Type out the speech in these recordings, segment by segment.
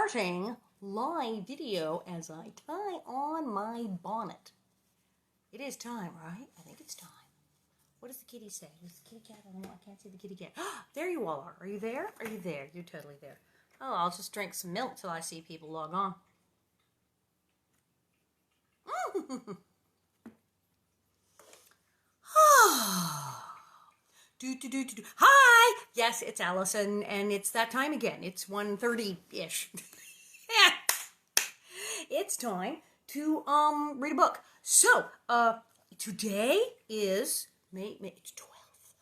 Starting live video as I tie on my bonnet. It is time, right? I think it's time. What does the kitty say? Is the kitty cat? I don't know. I can't see the kitty cat. There you all are. Are you there? Are you there? You're totally there. Oh, I'll just drink some milk till I see people log on. Hi! Yes, it's Alison, and it's that time again. It's 1:30-ish. It's time to read a book. So, today is May 12th.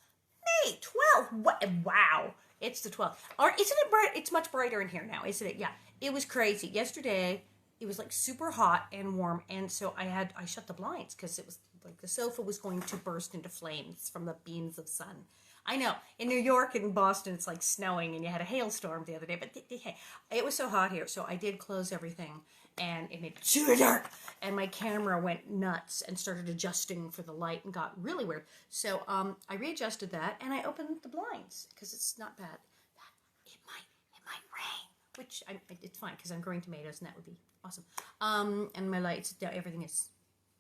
May 12th. What? Wow. It's the 12th. Or isn't it bright? It's much brighter in here now, isn't it? Yeah. It was crazy. Yesterday, it was like super hot and warm, and so I shut the blinds because it was like the sofa was going to burst into flames from the beams of sun. I know, in New York and Boston, it's like snowing, and you had a hailstorm the other day, but hey, it was so hot here, so I did close everything, and it made it super dark, and my camera went nuts and started adjusting for the light and got really weird. So I readjusted that, and I opened the blinds, because it's not bad. It might rain, which it's fine, because I'm growing tomatoes, and that would be awesome. And my lights, everything is,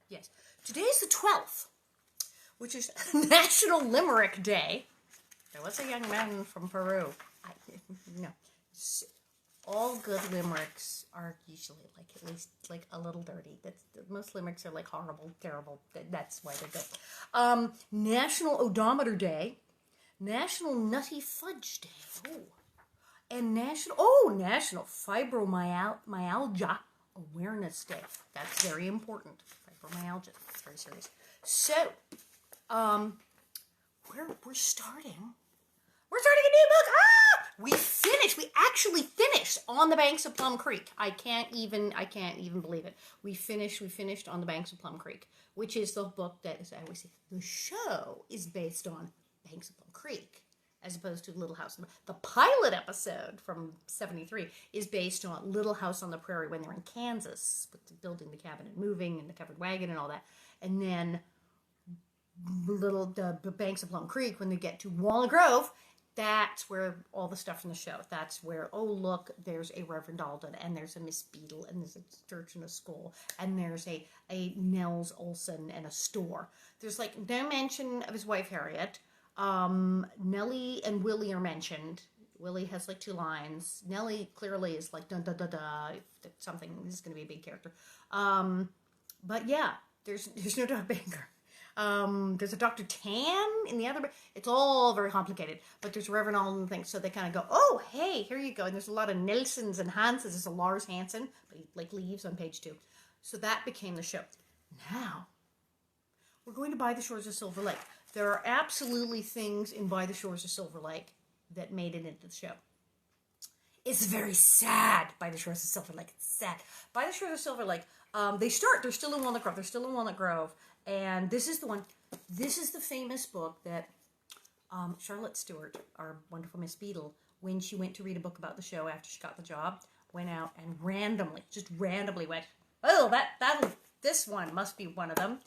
yes. Today is the 12th, which is National Limerick Day. There was a young man from Peru. All good limericks are usually like at least like a little dirty. Most limericks are like horrible, terrible. That's why they're good. National Odometer Day, National Nutty Fudge Day, and National Fibromyalgia Awareness Day. That's very important. Fibromyalgia. It's very serious. So, we're starting. We're starting a new book. We actually finished On the Banks of Plum Creek. I can't even believe it. We finished On the Banks of Plum Creek, which is the book that, as I always say, the show is based on Banks of Plum Creek, as opposed to Little House. The pilot episode from '73 is based on Little House on the Prairie when they're in Kansas, with building the cabin and moving and the covered wagon and all that. And then the Banks of Plum Creek, when they get to Walnut Grove, that's where all the stuff from the show. That's where, oh look, there's a Reverend Alden, and there's a Miss Beadle, and there's a church and a school, and there's a Nels Oleson and a store. There's like no mention of his wife Harriet. Nellie and Willie are mentioned. Willie has like 2 lines. Nellie clearly is like dun da da da. Something, this is going to be a big character. But yeah, there's no Doc Baker. There's a Dr. Tan in the other. It's all very complicated, but there's Reverend Alden things, so they kind of go, oh, hey, here you go. And there's a lot of Nelsons and Hanses. There's a Lars Hansen, but he like leaves on page 2. So that became the show. Now, we're going to By the Shores of Silver Lake. There are absolutely things in By the Shores of Silver Lake that made it into the show. It's very sad, By the Shores of Silver Lake. It's sad. By the Shores of Silver Lake, they're still in Walnut Grove. And this is the one. This is the famous book that Charlotte Stewart, our wonderful Miss Beadle, when she went to read a book about the show after she got the job, went out and randomly went, oh, this one must be one of them.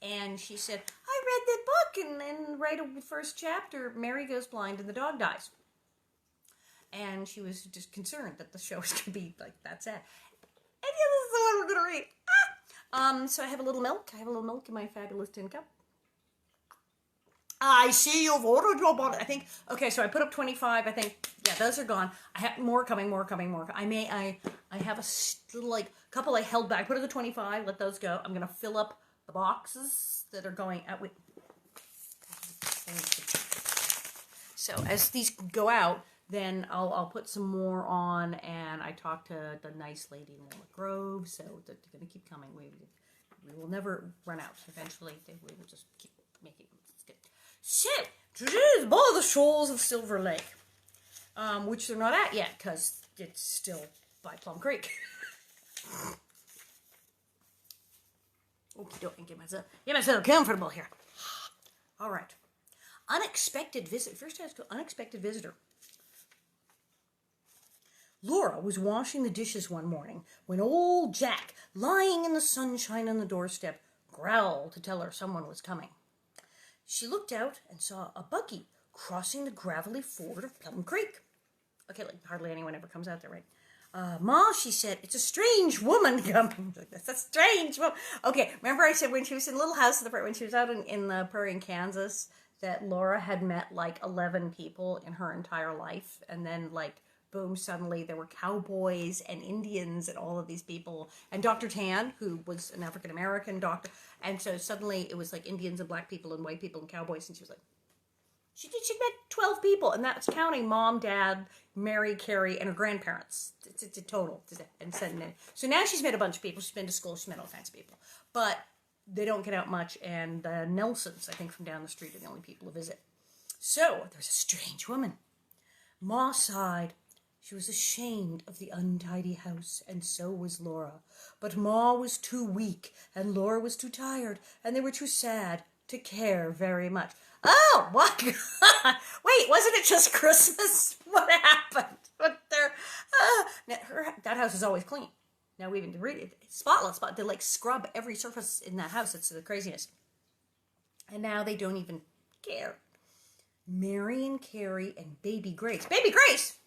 And she said, I read that book, and right at the first chapter, Mary goes blind and the dog dies. And she was just concerned that the show was going to be like that sad. And yeah, this is the one we're going to read. So I have a little milk. I have a little milk in my fabulous tin cup. I see you've ordered your bonnet. I think, okay, so I put up 25. I think, yeah, those are gone. I have more coming. I have a little, like, couple I held back. I put it at 25. Let those go. I'm going to fill up the boxes that are going out. Wait. So as these go out, then I'll put some more on, and I talked to the nice lady in Walnut Grove, so they're going to keep coming. We will never run out. Eventually, we will just keep making them. It's good. So, today is By the Shores of Silver Lake, which they're not at yet, because it's still by Plum Creek. Okie dokie, get myself comfortable here. All right. Unexpected visit. First, I have to go unexpected visitor. Laura was washing the dishes one morning when old Jack, lying in the sunshine on the doorstep, growled to tell her someone was coming. She looked out and saw a buggy crossing the gravelly ford of Plum Creek. Okay, like hardly anyone ever comes out there, right? Ma, she said, it's a strange woman coming. That's a strange woman. Okay, remember I said when she was in Little House of the Prairie, when she was out in the prairie in Kansas, that Laura had met like 11 people in her entire life, and then like boom, suddenly there were cowboys and Indians and all of these people, and Dr. Tan, who was an African American doctor, and so suddenly it was like Indians and black people and white people and cowboys, and she was like, she met 12 people, and that's counting Mom, Dad, Mary, Carrie, and her grandparents. It's a total. So now she's met a bunch of people. She's been to school. She's met all kinds of people. But they don't get out much, and the Nelsons, I think, from down the street are the only people to visit. So there's a strange woman. Ma sighed. She was ashamed of the untidy house, and so was Laura. But Ma was too weak, and Laura was too tired, and they were too sad to care very much. Oh, what? Wait, wasn't it just Christmas? What happened? That house is always clean. Now we even read it. Spotless, but they like scrub every surface in that house. It's the craziness. And now they don't even care. Mary and Carrie and Baby Grace. Baby Grace!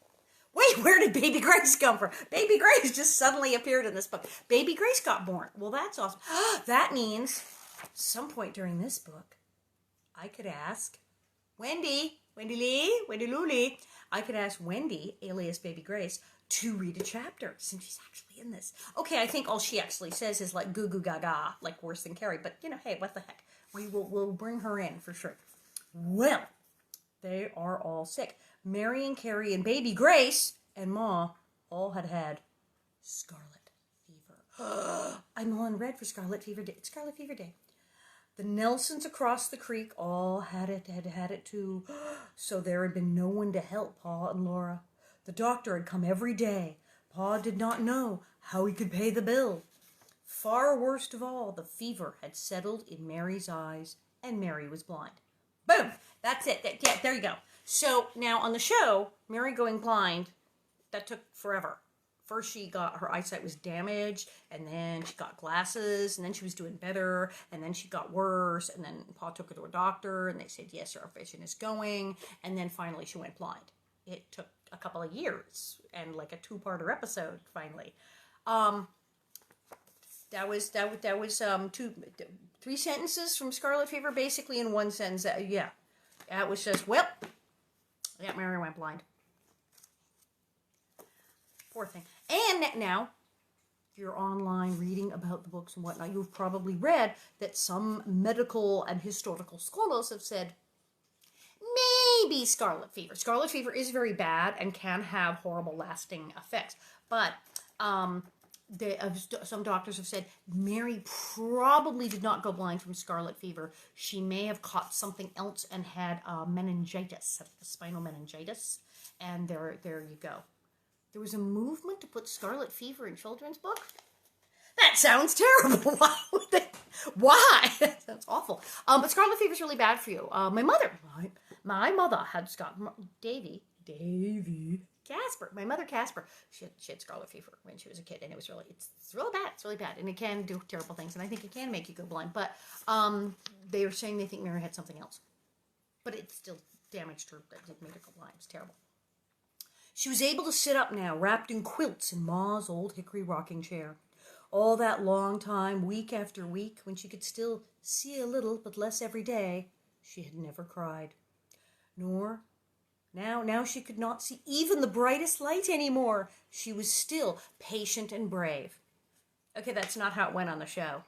Wait, where did Baby Grace come from? Baby Grace just suddenly appeared in this book. Baby Grace got born. Well, that's awesome. That means some point during this book, I could ask Wendy Luli. I could ask Wendy, alias Baby Grace, to read a chapter since she's actually in this. Okay, I think all she actually says is like goo goo gaga, like worse than Carrie. But hey, what the heck? We'll bring her in for sure. Well, they are all sick. Mary and Carrie and Baby Grace and Ma all had scarlet fever. I'm all in red for Scarlet Fever Day. It's Scarlet Fever Day. The Nelsons across the creek all had it too. So there had been no one to help Pa and Laura. The doctor had come every day. Pa did not know how he could pay the bill. Far worst of all, the fever had settled in Mary's eyes, and Mary was blind. Boom! That's it. Yeah, there you go. So now on the show, Mary going blind, that took forever. First her eyesight was damaged, and then she got glasses, and then she was doing better, and then she got worse, and then Pa took her to a doctor, and they said, yes, her vision is going, and then finally she went blind. It took a couple of years, and like a 2-parter episode, finally. That was 3 sentences from Scarlet Fever, basically in one sentence. Yeah, that was just, well, yeah, Mary went blind. Poor thing. And now, if you're online reading about the books and whatnot, you've probably read that some medical and historical scholars have said, maybe scarlet fever. Scarlet fever is very bad and can have horrible lasting effects. But some doctors have said Mary probably did not go blind from scarlet fever. She may have caught something else and had meningitis, spinal meningitis. And there you go. There was a movement to put scarlet fever in children's books? That sounds terrible. Why would they? Why? That sounds awful. But scarlet fever is really bad for you. My mother had Davy Casper. My mother Casper. She had scarlet fever when she was a kid, and it's really bad. It's really bad, and it can do terrible things, and I think it can make you go blind. But they were saying they think Mary had something else, but it still damaged her. It made her go blind. It's terrible. She was able to sit up now, wrapped in quilts in Ma's old hickory rocking chair. All that long time, week after week, when she could still see a little, but less every day, she had never cried. Nor, now she could not see even the brightest light anymore. She was still patient and brave. Okay, that's not how it went on the show.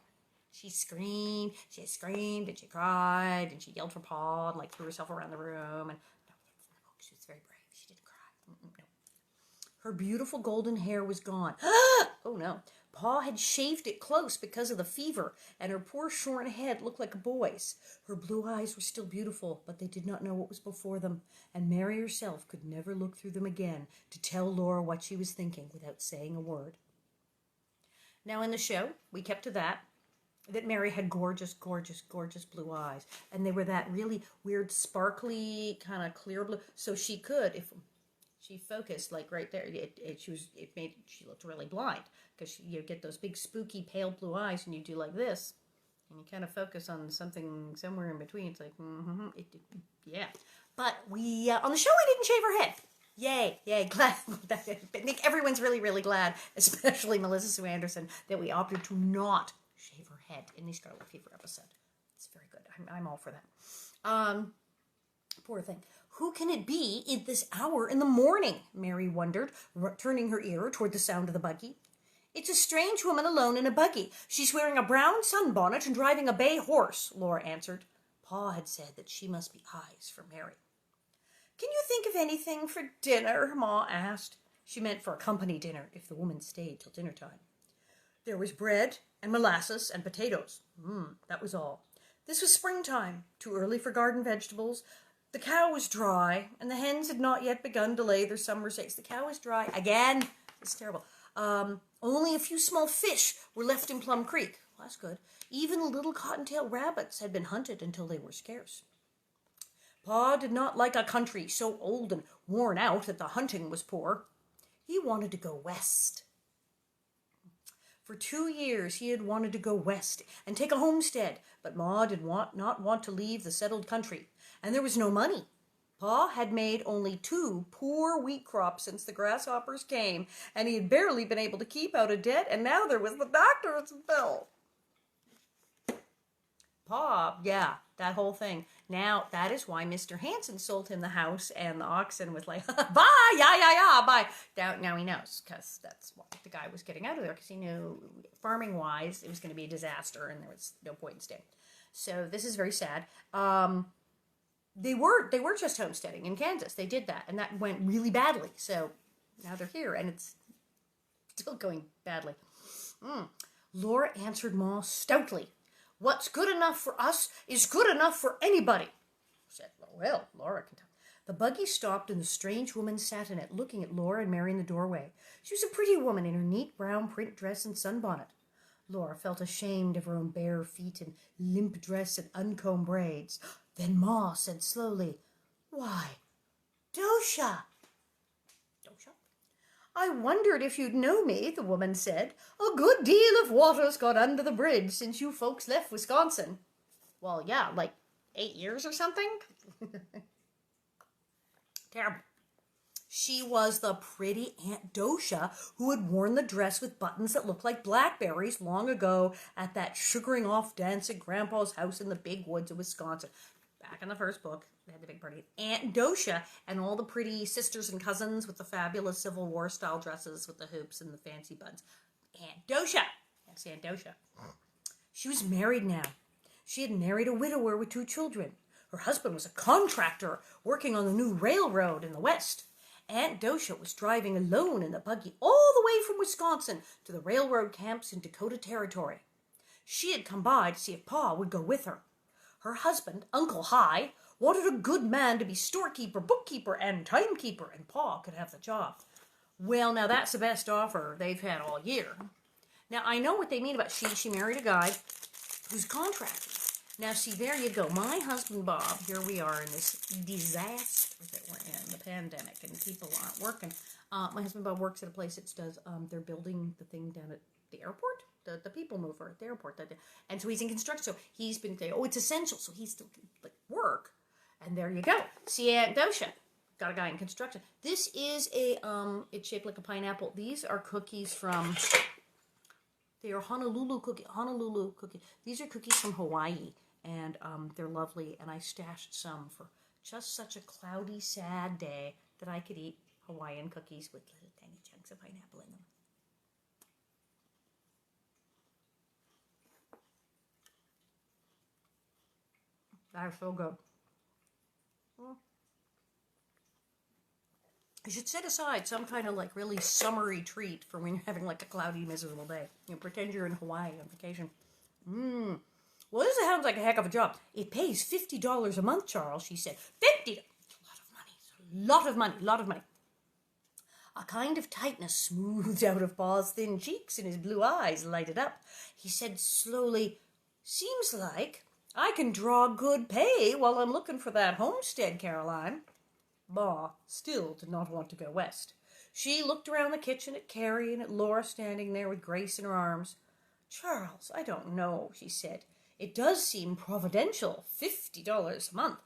She screamed, and she cried, and she yelled for Pa, and threw herself around the room, and no, she was very brave. She didn't cry. No. Her beautiful golden hair was gone. Oh no. Pa had shaved it close because of the fever, and her poor shorn head looked like a boy's. Her blue eyes were still beautiful, but they did not know what was before them, and Mary herself could never look through them again to tell Laura what she was thinking without saying a word. Now in the show, we kept to that Mary had gorgeous, gorgeous, gorgeous blue eyes, and they were that really weird, sparkly, kind of clear blue, so she could, if she focused right there, she looked really blind, because you get those big spooky pale blue eyes and you do like this and you kind of focus on something somewhere in between. It's like yeah, but we on the show we didn't shave her head. Yay, glad. I think everyone's really, really glad, especially Melissa Sue Anderson, that we opted to not shave her head in the Scarlet Fever episode. It's very good. I'm all for that. Poor thing. Who can it be in this hour in the morning? Mary wondered, turning her ear toward the sound of the buggy. It's a strange woman alone in a buggy. She's wearing a brown sunbonnet and driving a bay horse, Laura answered. Pa had said that she must be eyes for Mary. Can you think of anything for dinner? Ma asked. She meant for a company dinner if the woman stayed till dinner time. There was bread and molasses and potatoes. That was all. This was springtime, too early for garden vegetables. The cow was dry, and the hens had not yet begun to lay their summer eggs. The cow was dry. Again, it's terrible. Only a few small fish were left in Plum Creek. Well, that's good. Even the little cottontail rabbits had been hunted until they were scarce. Pa did not like a country so old and worn out that the hunting was poor. He wanted to go west. For 2 years he had wanted to go west and take a homestead, but Ma did not want to leave the settled country, and there was no money. Pa had made only 2 poor wheat crops since the grasshoppers came, and he had barely been able to keep out of debt, and now there was the doctor's bill. Pa, yeah, that whole thing. Now, that is why Mr. Hanson sold him the house and the oxen was like, bye, yeah, bye. Now he knows, because that's what the guy was getting out of there, because he knew, farming-wise, it was going to be a disaster, and there was no point in staying. So this is very sad. They were just homesteading in Kansas. They did that, and that went really badly. So now they're here, and it's still going badly. Laura answered Ma stoutly. What's good enough for us is good enough for anybody, said, well, Laura can tell. The buggy stopped and the strange woman sat in it, looking at Laura and Mary in the doorway. She was a pretty woman in her neat brown print dress and sunbonnet. Laura felt ashamed of her own bare feet and limp dress and uncombed braids. Then Ma said slowly, Why, Dosha. Dosha? I wondered if you'd know me, the woman said. A good deal of water's gone under the bridge since you folks left Wisconsin. Well, yeah, like 8 years or something? Terrible. She was the pretty Aunt Dosha who had worn the dress with buttons that looked like blackberries long ago at that sugaring off dance at Grandpa's house in the big woods of Wisconsin. Back in the first book, they had the big party. Aunt Dosha and all the pretty sisters and cousins with the fabulous Civil War style dresses with the hoops and the fancy buns. Aunt Dosha. That's Aunt Dosha. She was married now. She had married a widower with 2 children. Her husband was a contractor working on the new railroad in the West. Aunt Dosha was driving alone in the buggy all the way from Wisconsin to the railroad camps in Dakota Territory. She had come by to see if Pa would go with her. Her husband, Uncle High, wanted a good man to be storekeeper, bookkeeper, and timekeeper, and Pa could have the job. Well, now that's the best offer they've had all year. Now, I know what they mean about she married a guy who's contracting. Now, see, there you go. My husband, Bob, here we are in this disaster that we're in, the pandemic, and people aren't working. My husband, Bob, works at a place that does, they're building the thing down at the airport, the people mover at the airport. And so he's in construction, so he's been saying, it's essential, so he's still, like, work. And there you go. See Aunt Dosha. Got a guy in construction. This is it's shaped like a pineapple. These are cookies from, they are Honolulu cookies. These are cookies from Hawaii. And they're lovely, and I stashed some for just such a cloudy, sad day that I could eat Hawaiian cookies with little tiny chunks of pineapple in them. They're so good. I should set aside some kind of like really summery treat for when you're having like a cloudy, miserable day. Pretend you're in Hawaii on vacation. Well, this sounds like a heck of a job. It pays $50 a month, Charles, she said. $50! A lot of money. A kind of tightness smoothed out of Pa's thin cheeks and his blue eyes lighted up. He said slowly, Seems like I can draw good pay while I'm looking for that homestead, Caroline. Ma still did not want to go west. She looked around the kitchen at Carrie and at Laura standing there with Grace in her arms. Charles, I don't know, she said. It does seem providential, $50 a month.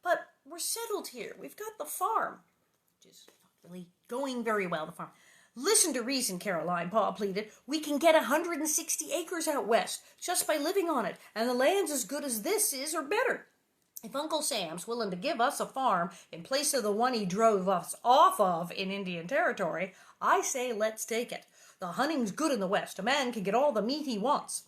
But we're settled here. We've got the farm. Which is not really going very well, the farm. Listen to reason, Caroline, Pa pleaded. We can get 160 acres out west just by living on it, and the land's as good as this is or better. If Uncle Sam's willing to give us a farm in place of the one he drove us off of in Indian Territory, I say let's take it. The hunting's good in the West. A man can get all the meat he wants.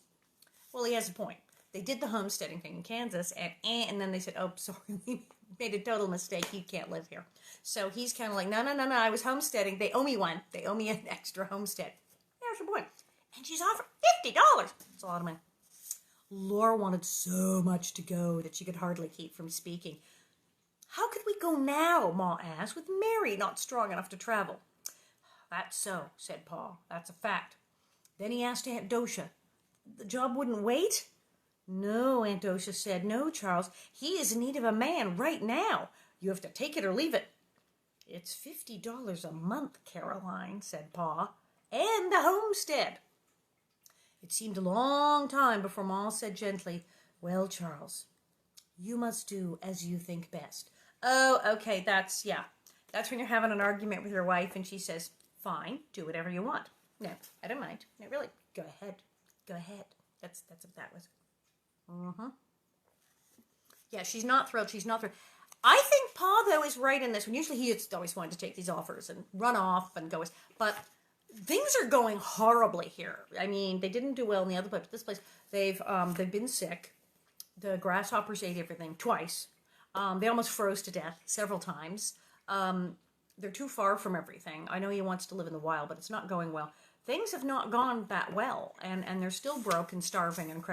Well, he has a point. They did the homesteading thing in Kansas, and then they said, oh, sorry, we made a total mistake. You can't live here. So he's kind of like, no, I was homesteading. They owe me one. They owe me an extra homestead. There's the point. And she's offered $50. That's a lot of money. Laura wanted so much to go that she could hardly keep from speaking. How could we go now, Ma asked, with Mary not strong enough to travel? That's so, said Pa. That's a fact. Then he asked Aunt Dosha, the job wouldn't wait? No, Aunt Dosha said. No, Charles. He is in need of a man right now. You have to take it or leave it. It's $50 a month, Caroline, said Pa, and the homestead. It seemed a long time before Ma said gently, well, Charles, you must do as you think best. Oh, okay, that's when you're having an argument with your wife and she says, fine, do whatever you want. No, I don't mind. No, really, go ahead. That's what that was. Yeah, she's not thrilled. I think Pa, though, is right in this one. Usually he always wanted to take these offers and run off and go, but things are going horribly here. I mean, they didn't do well in the other place, but this place, they've been sick. The grasshoppers ate everything twice. They almost froze to death several times. They're too far from everything. I know he wants to live in the wild, but it's not going well. Things have not gone that well, and they're still broke and starving. And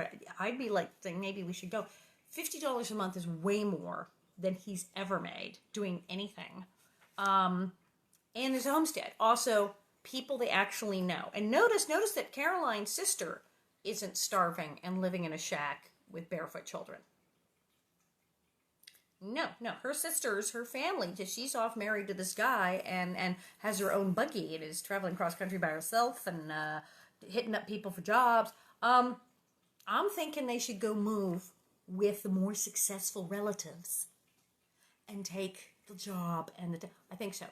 I'd be like, saying maybe we should go. $50 a month is way more than he's ever made doing anything. And there's a homestead. Also, people they actually know. And notice that Caroline's sister isn't starving and living in a shack with barefoot children. No, her sisters, her family, she's off married to this guy and has her own buggy and is traveling cross country by herself and hitting up people for jobs. I'm thinking they should go move with the more successful relatives and take the job and I think so.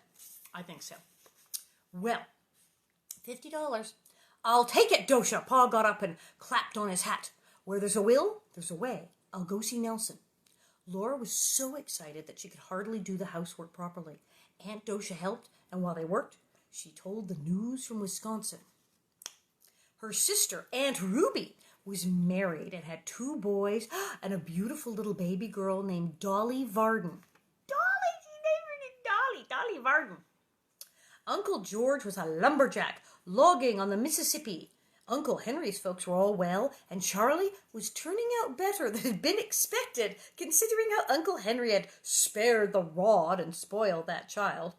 Well, $50. I'll take it, Dosha. Pa got up and clapped on his hat. Where there's a will, there's a way. I'll go see Nelson. Laura was so excited that she could hardly do the housework properly. Aunt Dosha helped, and while they worked, she told the news from Wisconsin. Her sister, Aunt Ruby, was married and had 2 boys and a beautiful little baby girl named Dolly Varden. Dolly Varden. Uncle George was a lumberjack logging on the Mississippi. Uncle Henry's folks were all well, and Charlie was turning out better than had been expected, considering how Uncle Henry had spared the rod and spoiled that child.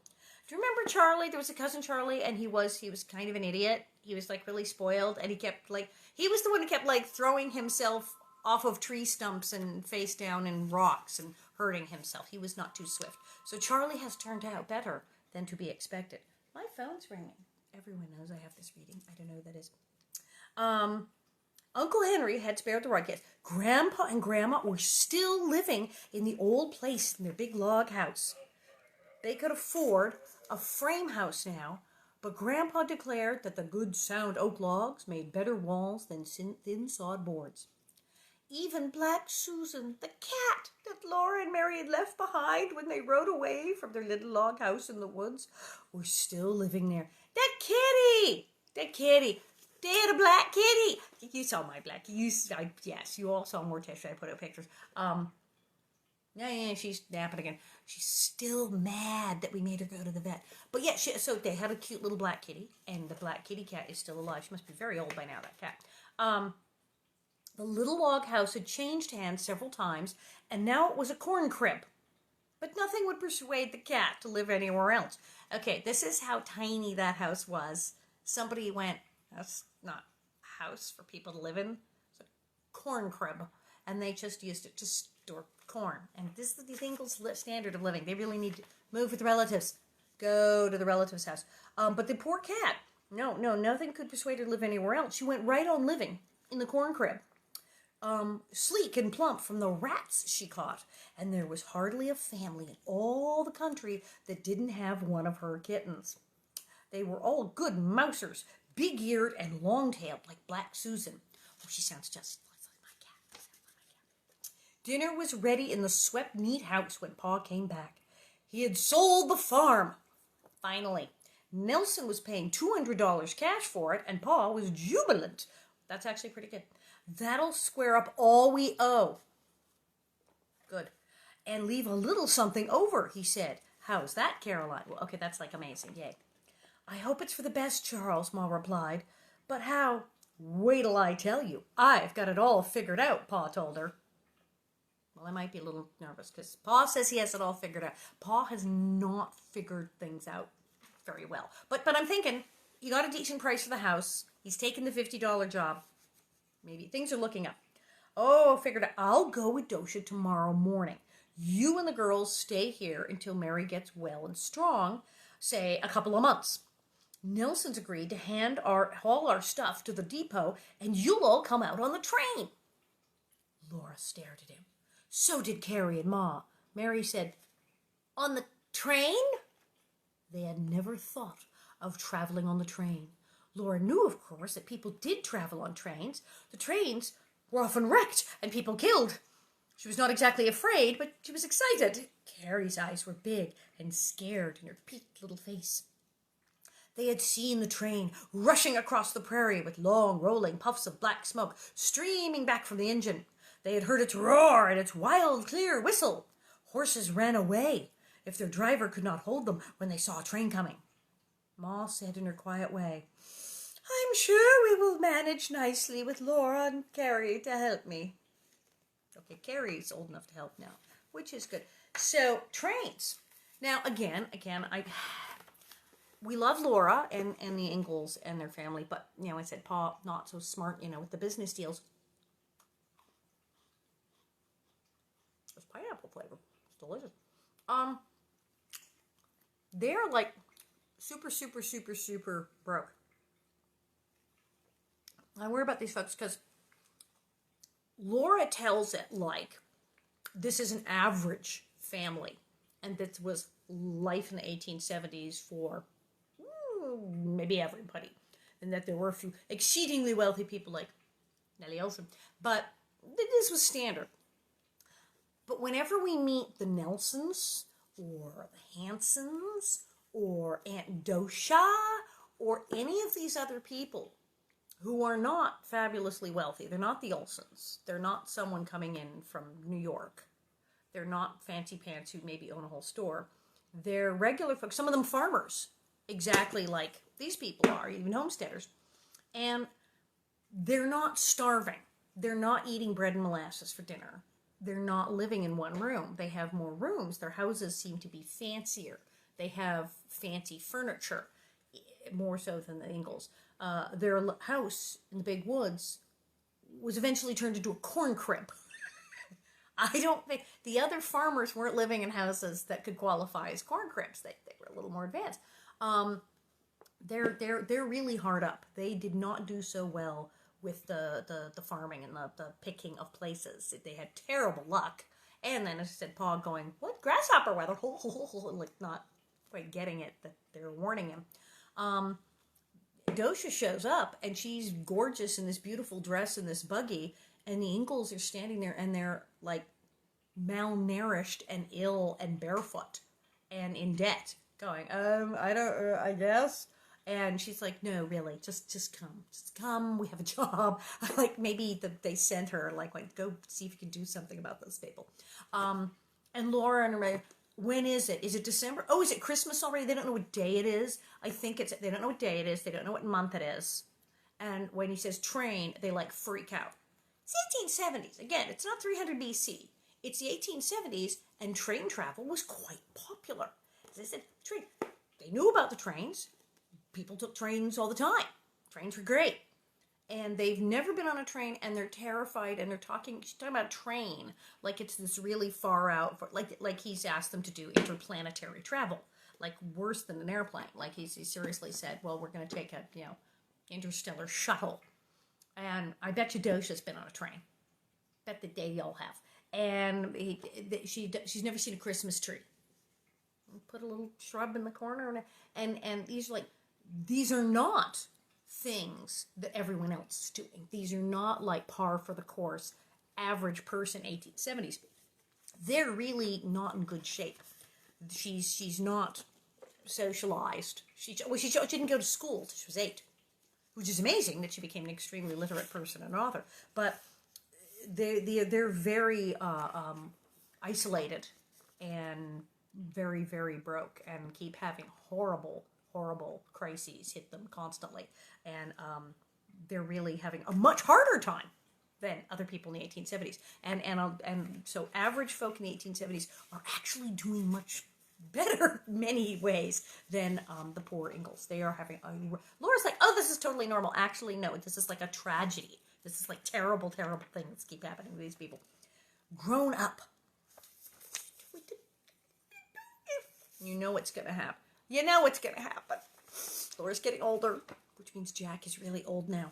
Do you remember Charlie? There was a cousin Charlie, and he was kind of an idiot. He was like really spoiled, and he was the one who kept like throwing himself off of tree stumps and face down in rocks and hurting himself. He was not too swift. So Charlie has turned out better than to be expected. My phone's ringing. Everyone knows I have this reading. I don't know who that is. Uncle Henry had spared the rod. Yes, Grandpa and Grandma were still living in the old place in their big log house. They could afford a frame house now, but Grandpa declared that the good sound oak logs made better walls than thin sod boards. Even Black Susan, the cat that Laura and Mary had left behind when they rode away from their little log house in the woods, were still living there. That kitty! They had a black kitty. You saw my black. Yes, you all saw Morticia. I put out pictures. Yeah, she's napping again. She's still mad that we made her go to the vet. But yeah, so they had a cute little black kitty, and the black kitty cat is still alive. She must be very old by now, that cat. The little log house had changed hands several times, and now it was a corn crib. But nothing would persuade the cat to live anywhere else. Okay, this is how tiny that house was. Somebody went, that's not a house for people to live in. It's a corn crib. And they just used it to store corn. And this is the Ingalls standard of living. They really need to move with relatives. Go to the relative's house. But the poor cat, no, nothing could persuade her to live anywhere else. She went right on living in the corn crib. sleek and plump from the rats she caught, and there was hardly a family in all the country that didn't have one of her kittens. They were all good mousers, big-eared and long-tailed like Black Susan. Oh, she sounds just like my cat. Dinner was ready in the swept neat house when Pa came back. He had sold the farm. Finally, Nelson was paying $200 cash for it, and Pa was jubilant. That's actually pretty good. That'll square up all we owe. Good. And leave a little something over, he said. How's that, Caroline? Well, okay, that's like amazing. Yay. I hope it's for the best, Charles, Ma replied. But how? Wait till I tell you. I've got it all figured out, Pa told her. Well, I might be a little nervous because Pa says he has it all figured out. Pa has not figured things out very well. But I'm thinking, he got a decent price for the house. He's taken the $50 job. Maybe things are looking up. Oh, figured out. I'll go with Dosha tomorrow morning. You and the girls stay here until Mary gets well and strong, say a couple of months. Nelson's agreed to haul our stuff to the depot, and you'll all come out on the train. Laura stared at him. So did Carrie and Ma. Mary said, on the train? They had never thought of traveling on the train. Laura knew, of course, that people did travel on trains. The trains were often wrecked and people killed. She was not exactly afraid, but she was excited. Carrie's eyes were big and scared in her peaked little face. They had seen the train rushing across the prairie with long, rolling puffs of black smoke streaming back from the engine. They had heard its roar and its wild, clear whistle. Horses ran away if their driver could not hold them when they saw a train coming. Ma said in her quiet way, I'm sure we will manage nicely with Laura and Carrie to help me. Okay, Carrie's old enough to help now, which is good. So, trains. Now, again, we love Laura and the Ingalls and their family, but, I said, Pa, not so smart, with the business deals. It's pineapple flavor. It's delicious. They're like super, super, super, super broke. I worry about these folks because Laura tells it like this is an average family, and this was life in the 1870s for maybe everybody, and that there were a few exceedingly wealthy people like Nellie Oleson, but this was standard. But whenever we meet the Nelsons or the Hansons or Aunt Dosha or any of these other people who are not fabulously wealthy, they're not the Olsons, they're not someone coming in from New York, they're not fancy pants who maybe own a whole store, they're regular folks, some of them farmers, exactly like these people are, even homesteaders, and they're not starving, they're not eating bread and molasses for dinner, they're not living in one room, they have more rooms, their houses seem to be fancier, they have fancy furniture, more so than the Ingalls. Their house in the big woods was eventually turned into a corn crib. I don't think the other farmers weren't living in houses that could qualify as corn cribs. They were a little more advanced. They're really hard up. They did not do so well with the farming and the picking of places. They had terrible luck. And then, as I said, Pa going, what, grasshopper weather? Like not quite getting it, that they're warning him. Dosha shows up, and she's gorgeous in this beautiful dress and this buggy, and the Ingalls are standing there, and they're, like, malnourished and ill and barefoot and in debt, going, I guess. And she's like, no, really, just come, we have a job. Like, maybe they sent her, like, go see if you can do something about those people. And Laura and her, when is it? Is it December? Oh, is it Christmas already? They don't know what day it is. I think they don't know what day it is. They don't know what month it is. And when he says train, they like freak out. It's 1870s. Again, it's not 300 BC. It's the 1870s, and train travel was quite popular. As I said, train. They knew about the trains. People took trains all the time. Trains were great. And they've never been on a train, and they're terrified, and she's talking about a train, like it's this really far out, like he's asked them to do interplanetary travel, like worse than an airplane. Like he seriously said, well, we're going to take a, interstellar shuttle. And I bet you Dosha's been on a train. bet that they all have. And she's never seen a Christmas tree. Put a little shrub in the corner, and these are not things that everyone else is doing. These are not like par for the course, average person 1870s. They're really not in good shape. She's not socialized. She didn't go to school till she was 8, which is amazing that she became an extremely literate person and author. But they're very isolated and very, very broke, and keep having horrible crises hit them constantly. And they're really having a much harder time than other people in the 1870s. And so average folk in the 1870s are actually doing much better in many ways than the poor Ingalls. They are having Laura's like, oh, this is totally normal. Actually, no, this is like a tragedy. This is like terrible things keep happening to these people. Grown up. You know what's going to happen. You know what's going to happen. Laura's getting older, which means Jack is really old now.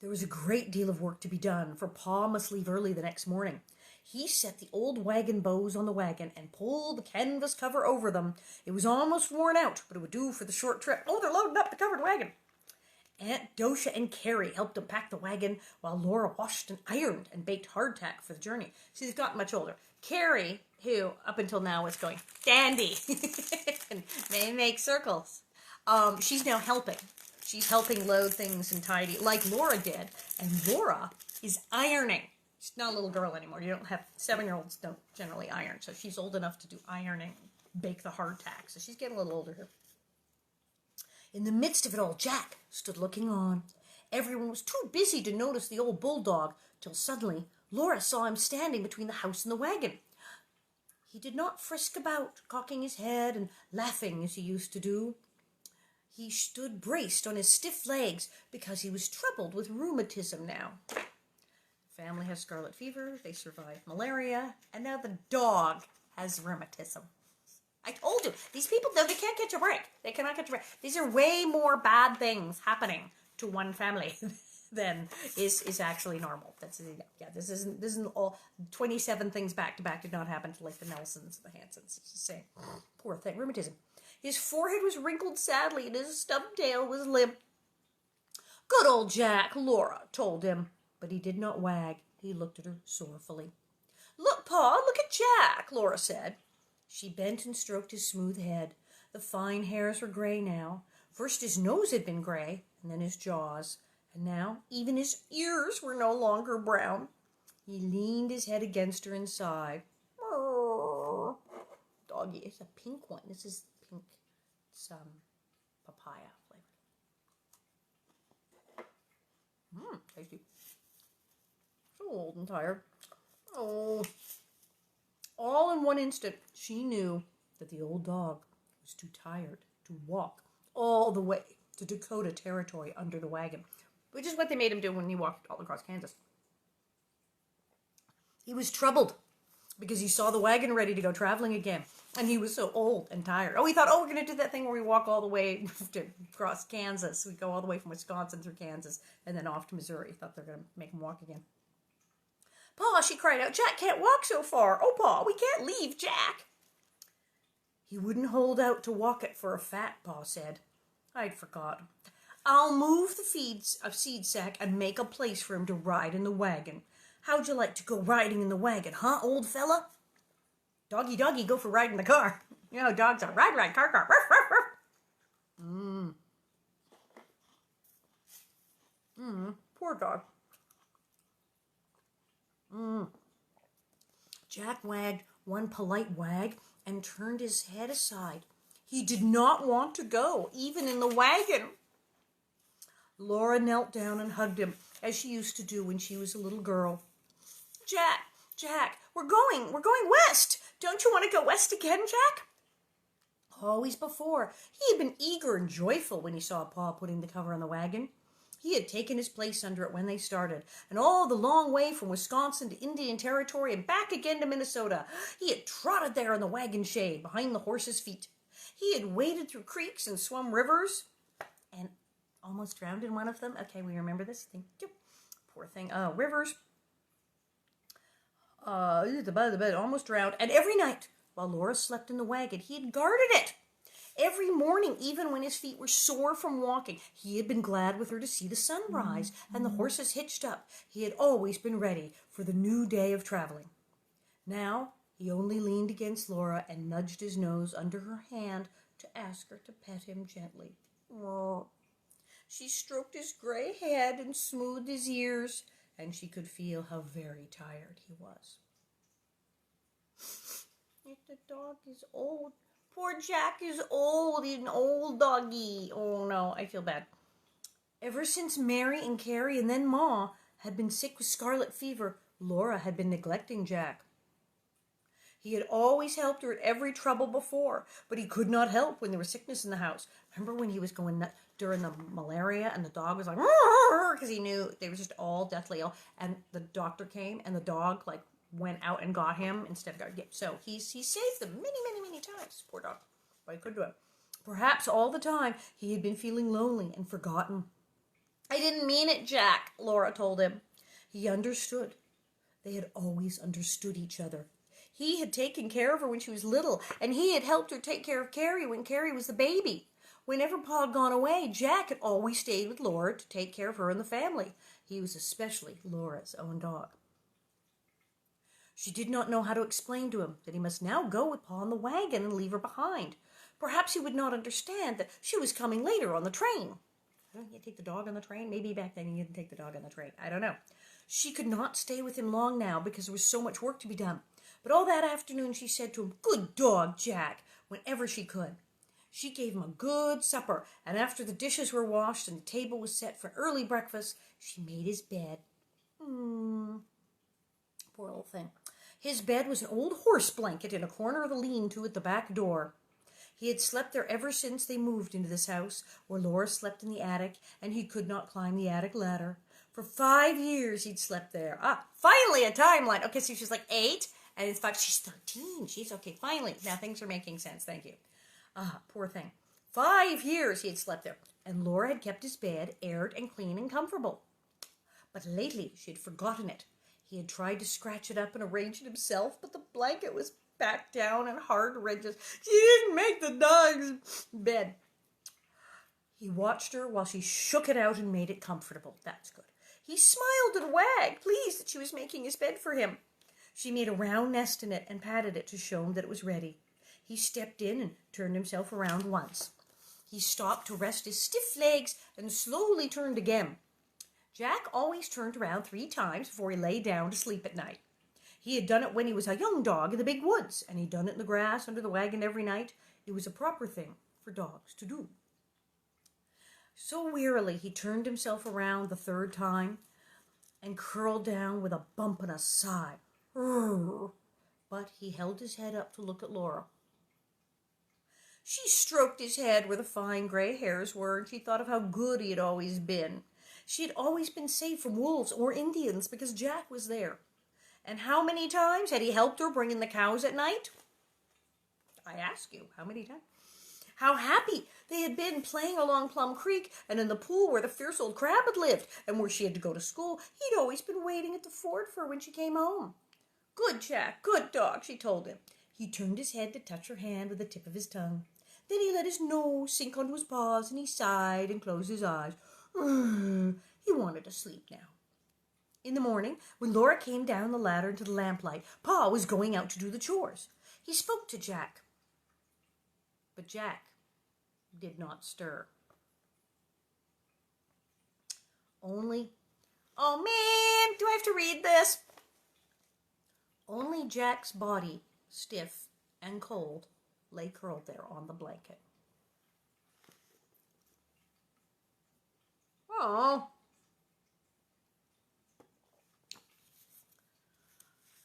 There was a great deal of work to be done, for Pa must leave early the next morning. He set the old wagon bows on the wagon and pulled the canvas cover over them. It was almost worn out, but it would do for the short trip. Oh, they're loading up the covered wagon. Aunt Dosha and Carrie helped him pack the wagon while Laura washed and ironed and baked hardtack for the journey. She's gotten much older. Carrie, who up until now was going dandy and may make circles, she's now helping. She's helping load things and tidy like Laura did. And Laura is ironing. She's not a little girl anymore. You don't have 7-year-olds don't generally iron. So she's old enough to do ironing, bake the hardtack. So she's getting a little older here. In the midst of it all, Jack stood looking on. Everyone was too busy to notice the old bulldog, till suddenly Laura saw him standing between the house and the wagon. He did not frisk about, cocking his head and laughing as he used to do. He stood braced on his stiff legs because he was troubled with rheumatism now. The family has scarlet fever, they survived malaria, and now the dog has rheumatism. I told you, these people, though, they can't catch a break. They cannot catch a break. These are way more bad things happening to one family than is actually normal. This isn't all 27 things back to back did not happen to like the Nelsons, the Hansons. It's the same. Poor thing, rheumatism. His forehead was wrinkled sadly, and his stubbed tail was limp. Good old Jack, Laura told him, but he did not wag. He looked at her sorrowfully. Look, Pa, look at Jack, Laura said. She bent and stroked his smooth head. The fine hairs were gray now. First his nose had been gray, and then his jaws, and now even his ears were no longer brown. He leaned his head against her and sighed. Murr. Doggy, it's a pink one. This is pink. It's papaya flavor. Tasty. So old and tired. Oh. All in one instant, she knew that the old dog was too tired to walk all the way to Dakota Territory under the wagon, which is what they made him do when he walked all across Kansas. He was troubled because he saw the wagon ready to go traveling again, and he was so old and tired. Oh, he thought, we're going to do that thing where we walk all the way to across Kansas. We go all the way from Wisconsin through Kansas and then off to Missouri. He thought they were going to make him walk again. Pa, she cried out, Jack can't walk so far. Oh, Pa, we can't leave Jack. He wouldn't hold out to walk it for a fat, Pa said. I'd forgotten. I'll move the seed sack and make a place for him to ride in the wagon. How'd you like to go riding in the wagon, huh, old fella? Doggy, doggy, go for riding the car. You know, dogs are ride, car, ruff, ruff, ruff. Poor dog. Jack wagged one polite wag and turned his head aside. He did not want to go, even in the wagon. Laura knelt down and hugged him, as she used to do when she was a little girl. Jack, we're going west. Don't you want to go west again, Jack? Always before, he had been eager and joyful when he saw Pa putting the cover on the wagon. He had taken his place under it when they started, and all the long way from Wisconsin to Indian Territory and back again to Minnesota. He had trotted there in the wagon shade behind the horses' feet. He had waded through creeks and swum rivers and almost drowned in one of them. Okay, we remember this. Thank you. Poor thing. Rivers. the bed, almost drowned. And every night, while Laura slept in the wagon, he had guarded it. Every morning, even when his feet were sore from walking, he had been glad with her to see the sun rise and the horses hitched up. He had always been ready for the new day of traveling. Now, he only leaned against Laura and nudged his nose under her hand to ask her to pet him gently. Oh. She stroked his gray head and smoothed his ears, and she could feel how very tired he was. The dog is old. Poor Jack is old. He's an old doggy. Oh, no, I feel bad. Ever since Mary and Carrie and then Ma had been sick with scarlet fever, Laura had been neglecting Jack. He had always helped her at every trouble before, but he could not help when there was sickness in the house. Remember when he was going nuts during the malaria and the dog was like, because he knew they were just all deathly ill, and the doctor came and the dog like went out and got him instead of God. Yeah, so he saved them many times. Poor dog. But he could do it. Perhaps all the time he had been feeling lonely and forgotten. I didn't mean it, Jack, Laura told him. He understood. They had always understood each other. He had taken care of her when she was little, and he had helped her take care of Carrie when Carrie was the baby. Whenever Pa had gone away, Jack had always stayed with Laura to take care of her and the family. He was especially Laura's own dog. She did not know how to explain to him that he must now go with Pa in the wagon and leave her behind. Perhaps he would not understand that she was coming later on the train. You take the dog on the train? Maybe back then you didn't take the dog on the train. I don't know. She could not stay with him long now because there was so much work to be done. But all that afternoon she said to him, "Good dog, Jack," whenever she could. She gave him a good supper, and after the dishes were washed and the table was set for early breakfast, she made his bed. Poor little thing. His bed was an old horse blanket in a corner of the lean-to at the back door. He had slept there ever since they moved into this house, where Laura slept in the attic, and he could not climb the attic ladder. For 5 years he'd slept there. Finally a timeline. Okay, so she's like 8, and it's 5. She's 13. She's okay, finally. Now things are making sense. Thank you. Poor thing. 5 years he had slept there, and Laura had kept his bed aired and clean and comfortable. But lately she had forgotten it. He had tried to scratch it up and arrange it himself, but the blanket was back down and hard ridges. She didn't make the dog's bed. He watched her while she shook it out and made it comfortable. That's good. He smiled and wagged, pleased that she was making his bed for him. She made a round nest in it and patted it to show him that it was ready. He stepped in and turned himself around once. He stopped to rest his stiff legs and slowly turned again. Jack always turned around 3 times before he lay down to sleep at night. He had done it when he was a young dog in the big woods, and he'd done it in the grass under the wagon every night. It was a proper thing for dogs to do. So wearily he turned himself around the 3rd time and curled down with a bump and a sigh. But he held his head up to look at Laura. She stroked his head where the fine gray hairs were, and she thought of how good he had always been. She had always been safe from wolves or Indians because Jack was there. And how many times had he helped her bring in the cows at night? I ask you, how many times? How happy they had been playing along Plum Creek and in the pool where the fierce old crab had lived and where she had to go to school. He'd always been waiting at the fort for her when she came home. Good Jack, good dog, she told him. He turned his head to touch her hand with the tip of his tongue. Then he let his nose sink onto his paws and he sighed and closed his eyes. He wanted to sleep now. In the morning, when Laura came down the ladder into the lamplight, Pa was going out to do the chores. He spoke to Jack. But Jack did not stir. Only, oh man, do I have to read this? Only Jack's body, stiff and cold, lay curled there on the blanket. Oh.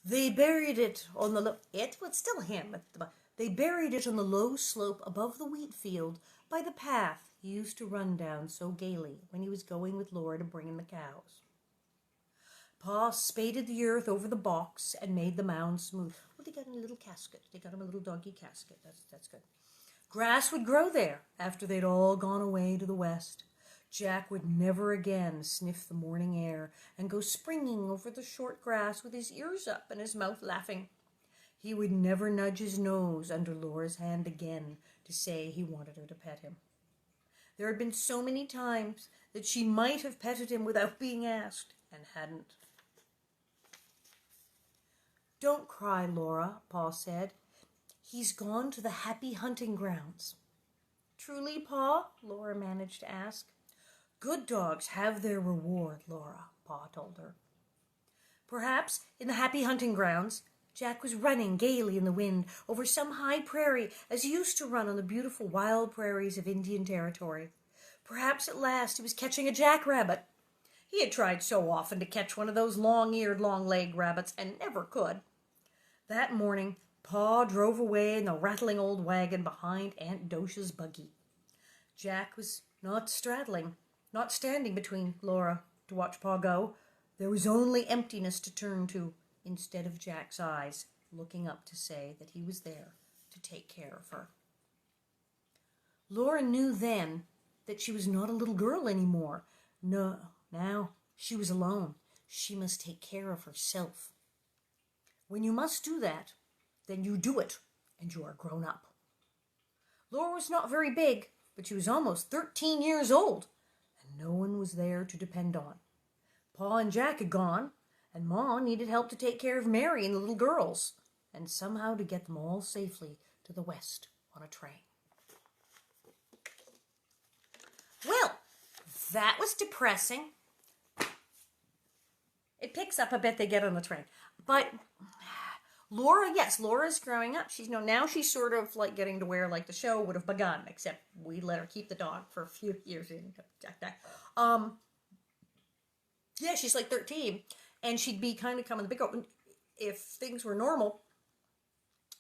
They buried it on the it was still him. They buried it on the low slope above the wheat field by the path he used to run down so gaily when he was going with Laura to bring in the cows. Pa spaded the earth over the box and made the mound smooth. Well, they got him a little casket. They got him a little doggy casket. That's good. Grass would grow there after they'd all gone away to the west. Jack would never again sniff the morning air and go springing over the short grass with his ears up and his mouth laughing. He would never nudge his nose under Laura's hand again to say he wanted her to pet him. There had been so many times that she might have petted him without being asked, and hadn't. "Don't cry, Laura," Pa said. "He's gone to the happy hunting grounds." "Truly, Pa?" Laura managed to ask. "Good dogs have their reward, Laura," Pa told her. Perhaps in the happy hunting grounds, Jack was running gaily in the wind over some high prairie as he used to run on the beautiful wild prairies of Indian Territory. Perhaps at last he was catching a jackrabbit. He had tried so often to catch one of those long-eared, long-legged rabbits and never could. That morning, Pa drove away in the rattling old wagon behind Aunt Docia's buggy. Jack was not standing between Laura to watch Pa go. There was only emptiness to turn to, instead of Jack's eyes looking up to say that he was there to take care of her. Laura knew then that she was not a little girl anymore. No, now she was alone. She must take care of herself. When you must do that, then you do it, and you are grown up. Laura was not very big, but she was almost 13 years old, and no one was there to depend on. Pa and Jack had gone, and Ma needed help to take care of Mary and the little girls, and somehow to get them all safely to the west on a train. Well, that was depressing. It picks up a bit they get on the train. But Laura, yes, Laura's growing up. Now she's sort of like getting to where like the show would have begun, except we let her keep the dog for a few years. Yeah, she's like 13, and she'd be kind of coming the big open. If things were normal,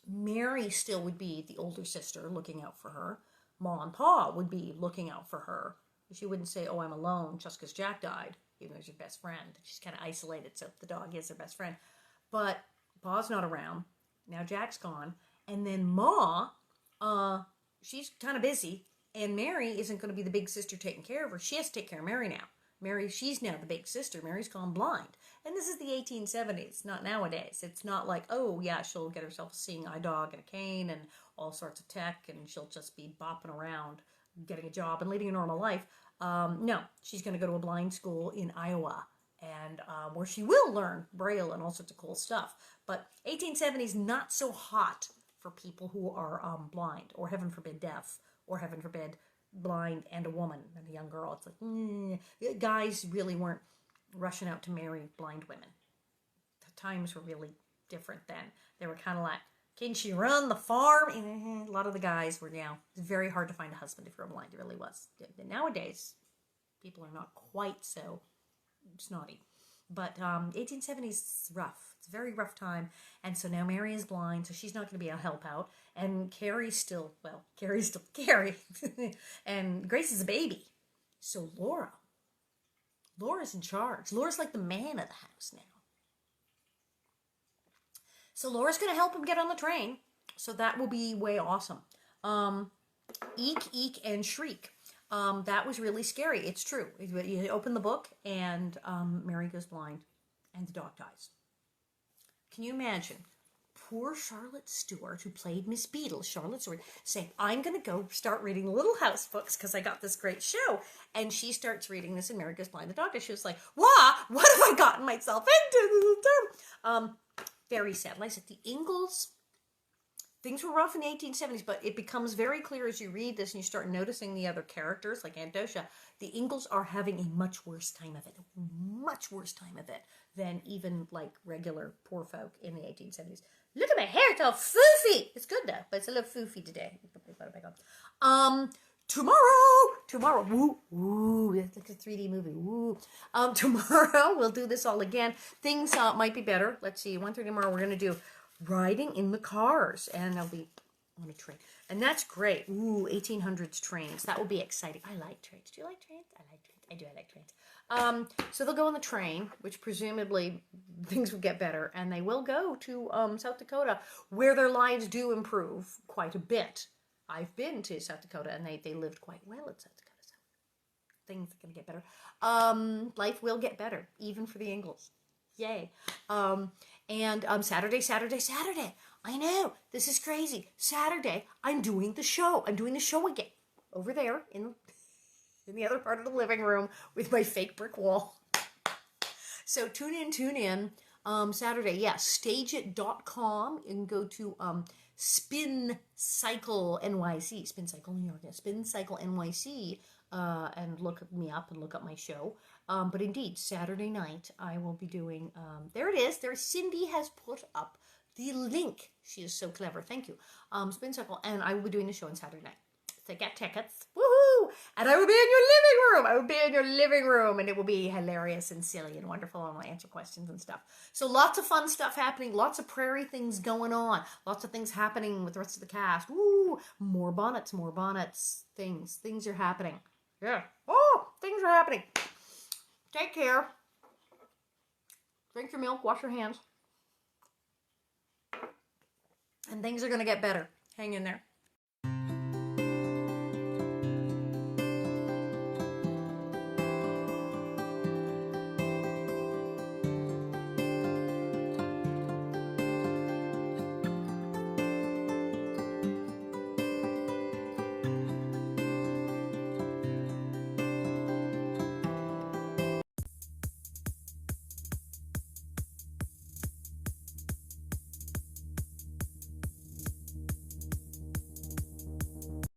Mary still would be the older sister looking out for her. Ma and Pa would be looking out for her. She wouldn't say, "Oh, I'm alone," just because Jack died, even though he's your best friend. She's kind of isolated, so the dog is her best friend. But Pa's not around. Now Jack's gone. And then Ma, she's kind of busy. And Mary isn't going to be the big sister taking care of her. She has to take care of Mary now. She's now the big sister. Mary's gone blind. And this is the 1870s, not nowadays. It's not like, oh, yeah, she'll get herself a seeing eye dog and a cane and all sorts of tech, and she'll just be bopping around, getting a job and leading a normal life. No, she's going to go to a blind school in Iowa, and where she will learn Braille and all sorts of cool stuff. But 1870s, not so hot for people who are blind, or heaven forbid deaf, or heaven forbid blind and a woman and a young girl. It's like, guys really weren't rushing out to marry blind women. The times were really different then. They were kind of like, can she run the farm? A lot of the guys were, it's very hard to find a husband if you're blind. It really was. Nowadays, people are not quite so snotty. But 1870s is rough. It's a very rough time. And so now Mary is blind, so she's not going to be able to help out. And Carrie's still Carrie. And Grace is a baby. So Laura's in charge. Laura's like the man of the house now. So Laura's going to help him get on the train. So that will be way awesome. Eek, eek, and shriek. That was really scary. It's true. You open the book, and Mary goes blind, and the dog dies. Can you imagine? Poor Charlotte Stewart, who played Miss Beadle, Charlotte Stewart, saying, I'm going to go start reading the Little House books because I got this great show. And she starts reading this, and Mary goes blind. The dog dies. She was like, what have I gotten myself into? Very sad. Like I said, the Ingalls, things were rough in the 1870s, but it becomes very clear as you read this and you start noticing the other characters, like Aunt Docia. The Ingalls are having a much worse time of it than even like regular poor folk in the 1870s. Look at my hair, it's all foofy. It's good though, but it's a little foofy today. Tomorrow, woo, it's like a 3D movie, woo. Tomorrow, we'll do this all again. Things might be better. Let's see, 1:30 tomorrow, we're going to do riding in the cars, and I'll be on a train. And that's great. Ooh, 1800s trains. That will be exciting. I like trains. Do you like trains? I like trains. I do, I like trains. So they'll go on the train, which presumably things will get better, and they will go to South Dakota, where their lives do improve quite a bit. I've been to South Dakota, and they lived quite well in South Dakota. So things are going to get better. Life will get better, even for the Ingalls. Yay. And Saturday. I know, this is crazy. Saturday, I'm doing the show. I'm doing the show again. Over there in the other part of the living room with my fake brick wall. So tune in. Saturday, yeah, stageit.com. You can go to Spin Cycle NYC, Spin Cycle New York, yeah, Spin Cycle NYC, and look me up and look up my show. But indeed, Saturday night, I will be doing, there it is. There, Cindy has put up the link. She is so clever. Thank you. Spin Cycle, and I will be doing the show on Saturday night. So get tickets. Woohoo! And I will be in your living room. I will be in your living room, and it will be hilarious and silly and wonderful, and I'll answer questions and stuff. So lots of fun stuff happening. Lots of prairie things going on. Lots of things happening with the rest of the cast. Woo! More bonnets. Things are happening. Yeah. Oh, things are happening. Take care. Drink your milk. Wash your hands. And things are going to get better. Hang in there.